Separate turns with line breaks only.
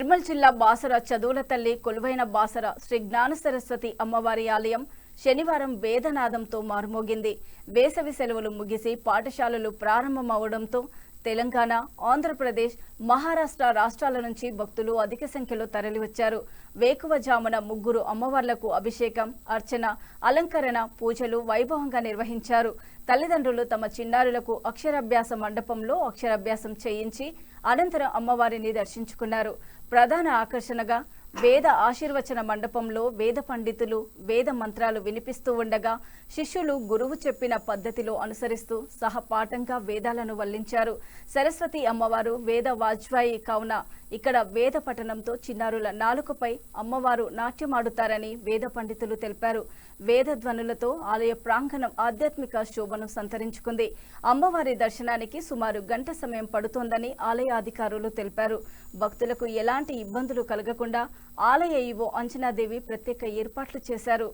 నిర్మల్ జిల్లా బాసర చదువుల తల్లి కొలువైన బాసర శ్రీ జ్ఞాన సరస్వతి అమ్మవారి ఆలయం శనివారం వేదనాదంతో మారుమోగింది. వేసవి సెలవులు ముగిసి పాఠశాలలు ప్రారంభమవడంతో తెలంగాణ, ఆంధ్రప్రదేశ్, మహారాష్ట్ర రాష్ట్రాల నుంచి భక్తులు అధిక సంఖ్యలో తరలివచ్చారు. వేకువజామున ముగ్గురు అమ్మవార్లకు అభిషేకం, అర్చన, అలంకరణ, పూజలు వైభవంగా నిర్వహించారు. తల్లిదండ్రులు తమ చిన్నారులకు అక్షరాభ్యాస మండపంలో అక్షరాభ్యాసం చేయించి అనంతరం అమ్మవారిని దర్శించుకున్నారు. ప్రధాన ఆకర్షణగా వేద ఆశీర్వచన మండపంలో వేద పండితులు వేద మంత్రాలు వినిపిస్తూ ఉండగా శిష్యులు గురువు చెప్పిన పద్ధతిలో అనుసరిస్తూ సహపాఠంగా వేదాలను వల్లించారు. సరస్వతి అమ్మవారు వేద వాజ్వాయి కావున ఇక్కడ వేద పఠనంతో చిన్నారుల నాలుకపై అమ్మవారు నాట్యమాడుతారని వేద పండితులు తెలిపారు. వేద ధ్వనులతో ఆలయ ప్రాంగణం ఆధ్యాత్మిక శోభను సంతరించుకుంది. అమ్మవారి దర్శనానికి సుమారు గంట సమయం పడుతోందని ఆలయ అధికారులు తెలిపారు. భక్తులకు ఎలాంటి ఇబ్బందులు కలగకుండా ఆలయ ఈవో అంజనాదేవి ప్రత్యేక ఏర్పాట్లు చేశారు.